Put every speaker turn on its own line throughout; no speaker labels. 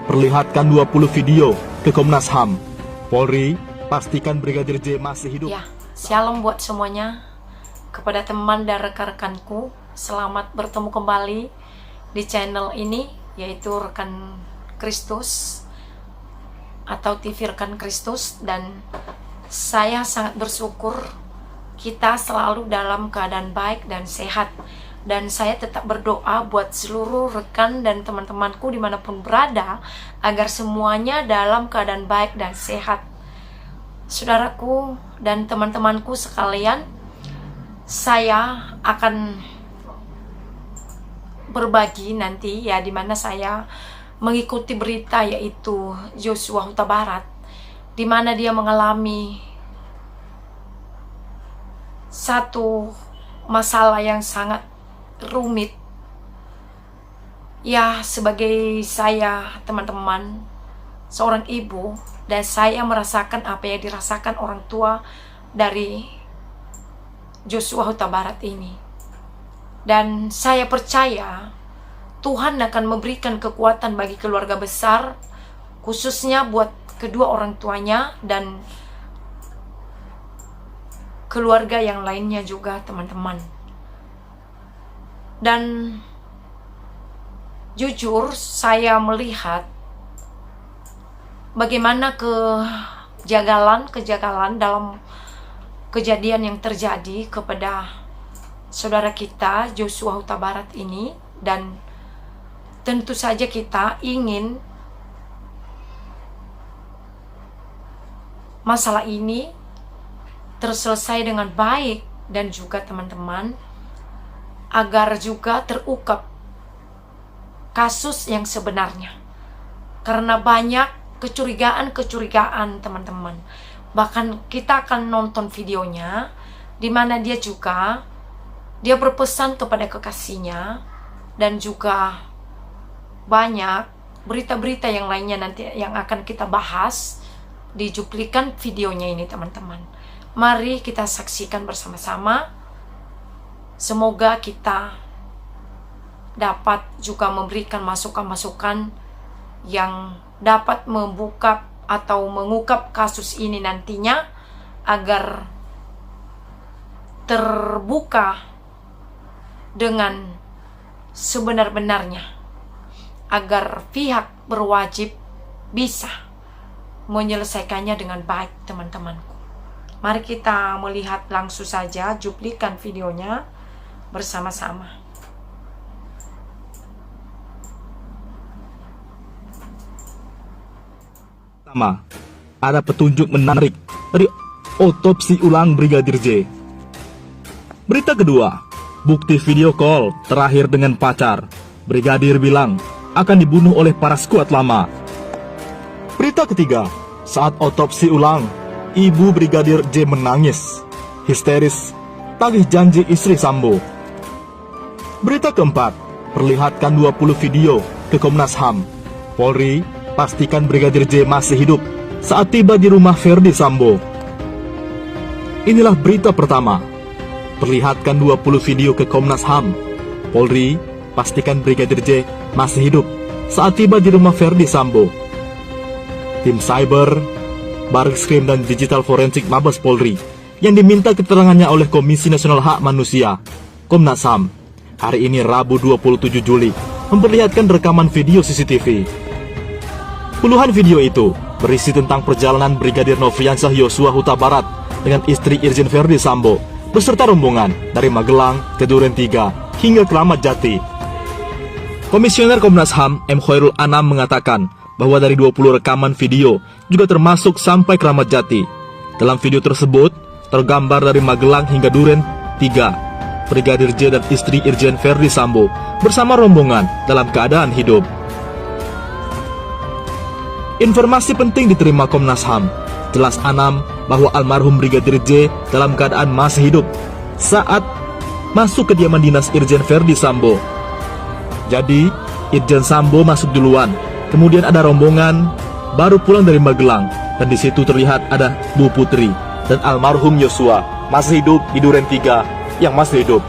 perlihatkan 20 video ke Komnas HAM. Polri, pastikan Brigadir J masih hidup.
Ya, shalom buat semuanya. Kepada teman dan rekan-rekanku, selamat bertemu kembali di channel ini, yaitu Rekan Kristus atau TV Rekan Kristus. Dan saya sangat bersyukur kita selalu dalam keadaan baik dan sehat. Dan saya tetap berdoa buat seluruh rekan dan teman-temanku dimanapun berada, agar semuanya dalam keadaan baik dan sehat. Saudaraku dan teman-temanku sekalian, saya akan berbagi nanti ya, dimana saya mengikuti berita yaitu Joshua Huta Barat, dimana dia mengalami satu masalah yang sangat rumit. Ya, sebagai saya, teman-teman, seorang ibu, dan saya merasakan apa yang dirasakan orang tua dari Joshua Huta Barat ini. Dan saya percaya Tuhan akan memberikan kekuatan bagi keluarga besar, khususnya buat kedua orang tuanya dan keluarga yang lainnya juga, teman-teman. Dan jujur saya melihat bagaimana kejagalan dalam kejadian yang terjadi kepada saudara kita Joshua Huta Barat ini. Dan tentu saja kita ingin masalah ini terselesai dengan baik, dan juga teman-teman, agar juga terungkap kasus yang sebenarnya. Karena banyak kecurigaan, teman-teman. Bahkan kita akan nonton videonya, di mana dia berpesan kepada kekasihnya, dan juga banyak berita-berita yang lainnya nanti yang akan kita bahas di cuplikan videonya ini, teman-teman. Mari kita saksikan bersama-sama. Semoga kita dapat juga memberikan masukan-masukan yang dapat membuka atau mengungkap kasus ini nantinya, agar terbuka dengan sebenar-benarnya, agar pihak berwajib bisa menyelesaikannya dengan baik, teman-temanku. Mari kita melihat langsung saja cuplikan videonya bersama-sama.
Ada petunjuk menarik dari otopsi ulang Brigadir J. Berita kedua, bukti video call terakhir dengan pacar. Brigadir bilang akan dibunuh oleh para skuad lama. Berita ketiga, saat otopsi ulang, ibu Brigadir J menangis histeris, tagih janji istri Sambo. Berita keempat, perlihatkan 20 video ke Komnas HAM. Polri, pastikan Brigadir J masih hidup saat tiba di rumah Verdi Sambo. Inilah berita pertama, perlihatkan 20 video ke Komnas HAM. Polri, pastikan Brigadir J masih hidup saat tiba di rumah Verdi Sambo. Tim Cyber, Barreskrim dan Digital Forensik Mabes Polri yang diminta keterangannya oleh Komisi Nasional Hak Manusia, Komnas HAM, hari ini Rabu 27 Juli, memperlihatkan rekaman video CCTV. Puluhan video itu berisi tentang perjalanan Brigadir Nofriansyah Joshua Huta Barat dengan istri Irjen Verdi Sambo beserta rombongan dari Magelang ke Duren 3 hingga Kramat Jati. Komisioner Komnas HAM M. Khairul Anam mengatakan bahwa dari 20 rekaman video juga termasuk sampai Kramat Jati. Dalam video tersebut tergambar dari Magelang hingga Duren 3, Brigadir J dan istri Irjen Verdi Sambo bersama rombongan dalam keadaan hidup. Informasi penting diterima Komnas HAM. Jelas Anam bahwa almarhum Brigadir J dalam keadaan masih hidup saat masuk ke kediaman dinas Irjen Verdi Sambo. Jadi, Irjen Sambo masuk duluan, kemudian ada rombongan baru pulang dari Magelang, dan di situ terlihat ada Bu Putri dan almarhum Joshua masih hidup di Duren 3 yang masih hidup.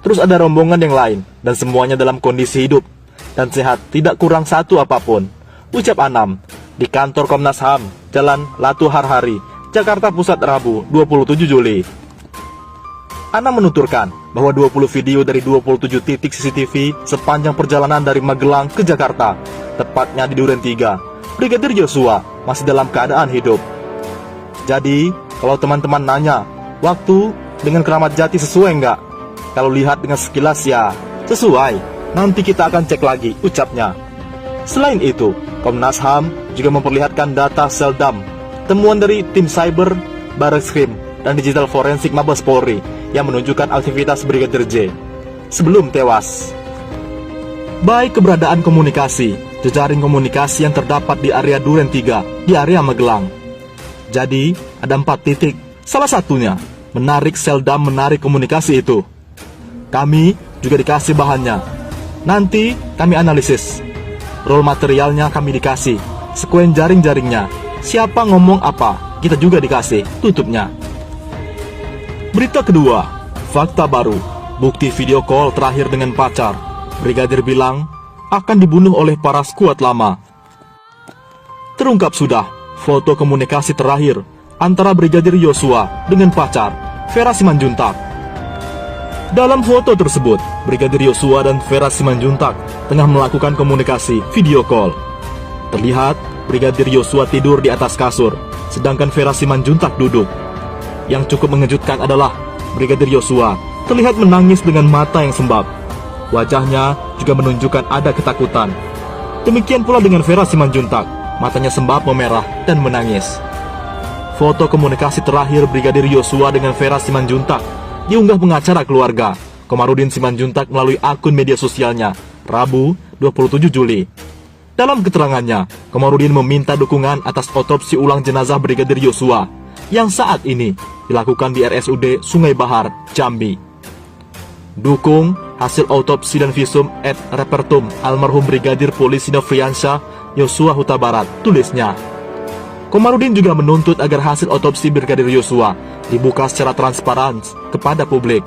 Terus ada rombongan yang lain dan semuanya dalam kondisi hidup dan sehat, tidak kurang satu apapun. Ucap Anam di kantor Komnas HAM, Jalan Latu Harhari, Jakarta Pusat, Rabu 27 Juli. Anam menuturkan bahwa 20 video dari 27 titik CCTV sepanjang perjalanan dari Magelang ke Jakarta, tepatnya di Duren 3, Brigadir Yosua masih dalam keadaan hidup. Jadi, kalau teman-teman nanya, waktu dengan Keramat Jati sesuai nggak? Kalau lihat dengan sekilas ya, sesuai. Nanti kita akan cek lagi, ucapnya. Selain itu, Komnas HAM juga memperlihatkan data Seldam, temuan dari tim cyber, Barreskrim, dan digital forensik Mabes Polri yang menunjukkan aktivitas Brigadir J sebelum tewas. Baik keberadaan komunikasi, jejaring komunikasi yang terdapat di area Duren 3, di area Magelang. Jadi, ada 4 titik. Salah satunya, menarik Seldam menarik komunikasi itu. Kami juga dikasih bahannya. Nanti kami analisis. Roll materialnya kami dikasih. Sekuen jaring-jaringnya. Siapa ngomong apa, kita juga dikasih. Tutupnya. Berita kedua, fakta baru. Bukti video call terakhir dengan pacar. Brigadir bilang akan dibunuh oleh para skuad lama. Terungkap sudah foto komunikasi terakhir antara Brigadir Yosua dengan pacar, Vera Simanjuntak. Dalam foto tersebut, Brigadir Yosua dan Vera Simanjuntak tengah melakukan komunikasi video call. Terlihat Brigadir Yosua tidur di atas kasur, sedangkan Vera Simanjuntak duduk. Yang cukup mengejutkan adalah Brigadir Yosua terlihat menangis dengan mata yang sembab. Wajahnya juga menunjukkan ada ketakutan. Demikian pula dengan Vera Simanjuntak, matanya sembab memerah dan menangis. Foto komunikasi terakhir Brigadir Yosua dengan Vera Simanjuntak diunggah pengacara keluarga, Komarudin Simanjuntak melalui akun media sosialnya, Rabu 27 Juli. Dalam keterangannya, Komarudin meminta dukungan atas otopsi ulang jenazah Brigadir Yosua yang saat ini dilakukan di RSUD Sungai Bahar, Jambi. Dukung hasil autopsi dan visum et repertum almarhum Brigadir Polisi Nofriansyah Yosua Huta Barat, tulisnya. Komarudin juga menuntut agar hasil otopsi Brigadir Yosua dibuka secara transparan kepada publik.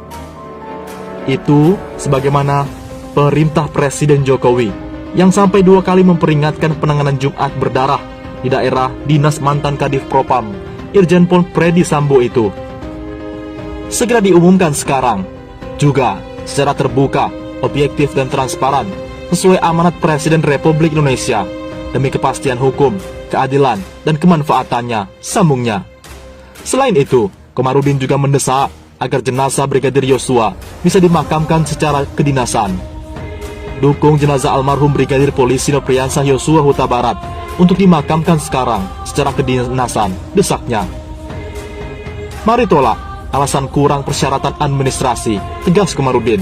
Itu sebagaimana perintah Presiden Jokowi yang sampai 2 kali memperingatkan penanganan Jumat berdarah di daerah dinas mantan Kadif Propam Irjen Pol Freddy Sambo itu. Segera diumumkan sekarang, juga secara terbuka, objektif dan transparan sesuai amanat Presiden Republik Indonesia demi kepastian hukum, keadilan, dan kemanfaatannya, sambungnya. Selain itu, Komarudin juga mendesak agar jenazah Brigadir Yosua bisa dimakamkan secara kedinasan. Dukung jenazah almarhum Brigadir Polisi Nofriansyah Yosua Huta Barat untuk dimakamkan sekarang secara kedinasan, desaknya. Mari tolak alasan kurang persyaratan administrasi, tegas Komarudin.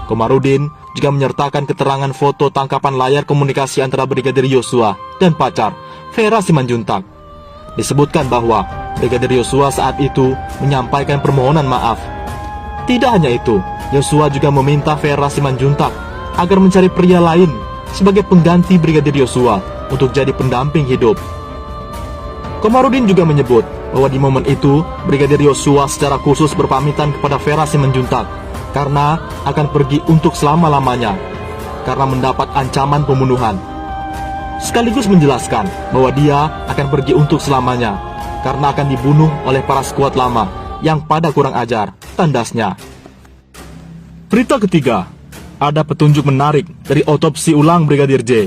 Komarudin juga menyertakan keterangan foto tangkapan layar komunikasi antara Brigadir Yosua dan pacar, Vera Simanjuntak. Disebutkan bahwa Brigadir Yosua saat itu menyampaikan permohonan maaf. Tidak hanya itu, Yosua juga meminta Vera Simanjuntak agar mencari pria lain sebagai pengganti Brigadir Yosua untuk jadi pendamping hidup. Komarudin juga menyebut bahwa di momen itu Brigadir Yosua secara khusus berpamitan kepada Vera Simanjuntak karena akan pergi untuk selama-lamanya karena mendapat ancaman pembunuhan. Sekaligus menjelaskan bahwa dia akan pergi untuk selamanya karena akan dibunuh oleh para skuad lama yang pada kurang ajar, tandasnya. Berita ketiga, ada petunjuk menarik dari otopsi ulang Brigadir J.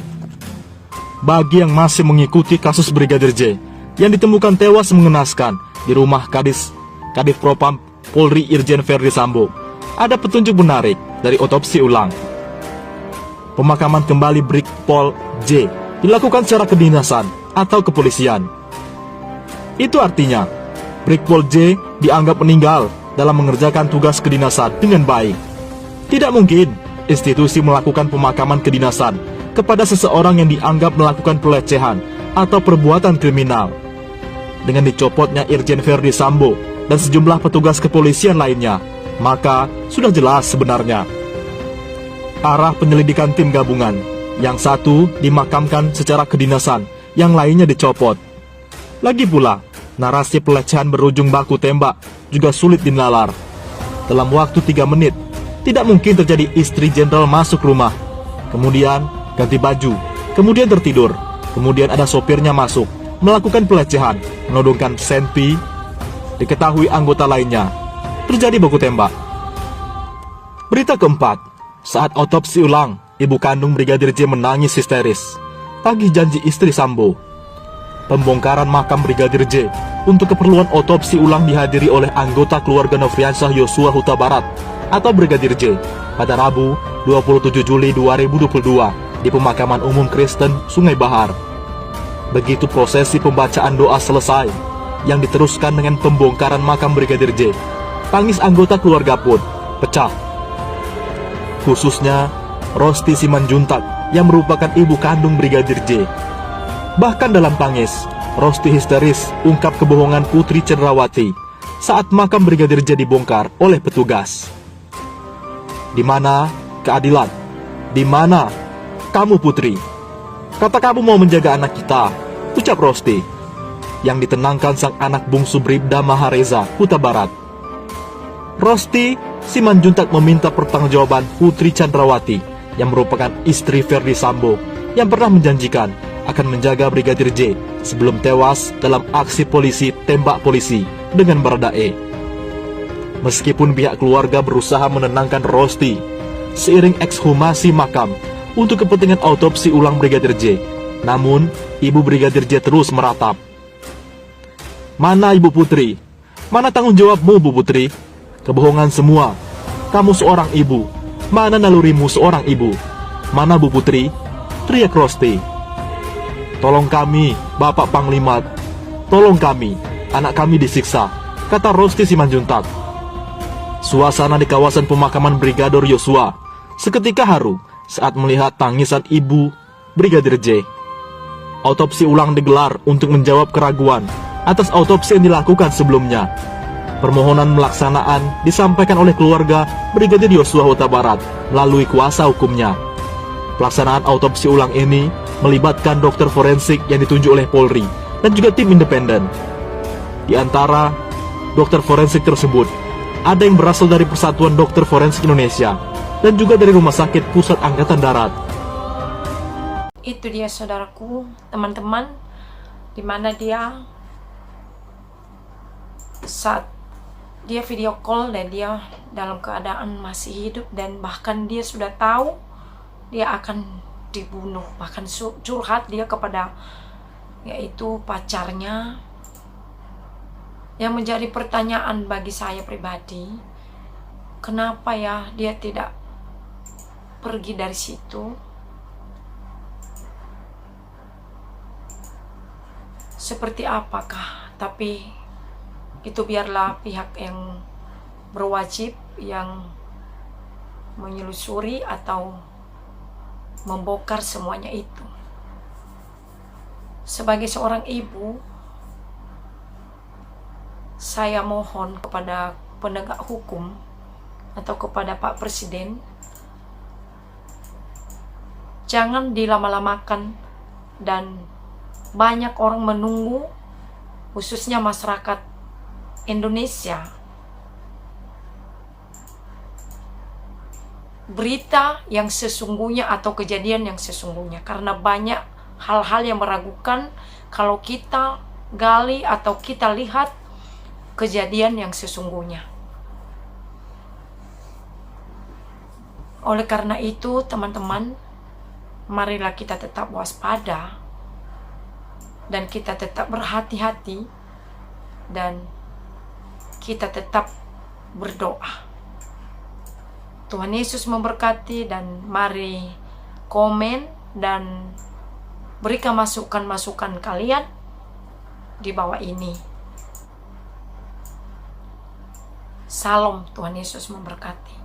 Bagi yang masih mengikuti kasus Brigadir J yang ditemukan tewas mengenaskan di rumah Kadif Propam Polri Irjen Verdi Sambo, ada petunjuk menarik dari otopsi ulang. Pemakaman kembali Brigpol J dilakukan secara kedinasan atau kepolisian. Itu artinya Brigpol J dianggap meninggal dalam mengerjakan tugas kedinasan dengan baik. Tidak mungkin institusi melakukan pemakaman kedinasan kepada seseorang yang dianggap melakukan pelecehan atau perbuatan kriminal. Dengan dicopotnya Irjen Verdi Sambo dan sejumlah petugas kepolisian lainnya, maka sudah jelas sebenarnya arah penyelidikan tim gabungan. Yang satu dimakamkan secara kedinasan, yang lainnya dicopot. Lagi pula, narasi pelecehan berujung baku tembak juga sulit dinalar. Dalam waktu 3 menit, tidak mungkin terjadi istri jenderal masuk rumah, kemudian ganti baju, kemudian tertidur, Kemudian ada sopirnya masuk, melakukan pelecehan, menodongkan senpi. Diketahui anggota lainnya. Terjadi baku tembak. Berita keempat, saat otopsi ulang, ibu kandung Brigadir J menangis histeris, tagih janji istri Sambo. Pembongkaran makam Brigadir J untuk keperluan otopsi ulang dihadiri oleh anggota keluarga Nofriansyah Yosua Huta Barat atau Brigadir J pada Rabu 27 Juli 2022 di Pemakaman Umum Kristen Sungai Bahar. Begitu prosesi pembacaan doa selesai, yang diteruskan dengan pembongkaran makam Brigadir J, tangis anggota keluarga pun pecah. Khususnya Rosti Simanjuntak yang merupakan ibu kandung Brigadir J. Bahkan dalam tangis, Rosti histeris ungkap kebohongan Putri Cenderawati saat makam Brigadir J dibongkar oleh petugas. Di mana keadilan? Di mana kamu, Putri? Kata kamu mau menjaga anak kita, ucap Rosti, yang ditenangkan sang anak bungsu Bribda Mahareza Huta Barat. Rosti Simanjuntak meminta pertanggungjawaban Putri Chandrawati yang merupakan istri Ferdi Sambo yang pernah menjanjikan akan menjaga Brigadir J sebelum tewas dalam aksi polisi tembak polisi dengan Baradae. Meskipun pihak keluarga berusaha menenangkan Rosti seiring ekshumasi makam untuk kepentingan autopsi ulang Brigadir J, namun ibu Brigadir J terus meratap. Mana ibu Putri? Mana tanggung jawabmu, Bu Putri? Kebohongan semua. Kamu seorang ibu. Mana nalurimu seorang ibu? Mana Bu Putri? Teriak Rosti. Tolong kami, Bapak Panglima. Tolong kami, anak kami disiksa, kata Rosti Simanjuntak. Suasana di kawasan pemakaman Brigadir Yosua seketika haru saat melihat tangisan ibu Brigadir J. Autopsi ulang digelar untuk menjawab keraguan atas autopsi yang dilakukan sebelumnya. Permohonan melaksanaan disampaikan oleh keluarga Brigadir Yosua Huta Barat melalui kuasa hukumnya. Pelaksanaan autopsi ulang ini melibatkan dokter forensik yang ditunjuk oleh Polri dan juga tim independen. Di antara dokter forensik tersebut, ada yang berasal dari Persatuan Dokter Forensik Indonesia dan juga dari Rumah Sakit Pusat Angkatan Darat.
Itu dia saudaraku, teman-teman, dimana dia saat dia video call dan dia dalam keadaan masih hidup, dan bahkan dia sudah tahu dia akan dibunuh. Bahkan curhat dia kepada yaitu pacarnya. Yang menjadi pertanyaan bagi saya pribadi, kenapa ya dia tidak pergi dari situ? Seperti apakah? Tapi itu biarlah pihak yang berwajib yang menyelusuri atau membongkar semuanya itu. Sebagai seorang ibu, saya mohon kepada penegak hukum atau kepada Pak Presiden, jangan dilama-lamakan, dan banyak orang menunggu, khususnya masyarakat Indonesia, berita yang sesungguhnya atau kejadian yang sesungguhnya, karena banyak hal-hal yang meragukan kalau kita gali atau kita lihat kejadian yang sesungguhnya. Oleh karena itu, teman-teman, marilah kita tetap waspada dan kita tetap berhati-hati dan kita tetap berdoa. Tuhan Yesus memberkati, dan mari komen dan berikan masukan-masukan kalian di bawah ini. Salam, Tuhan Yesus memberkati.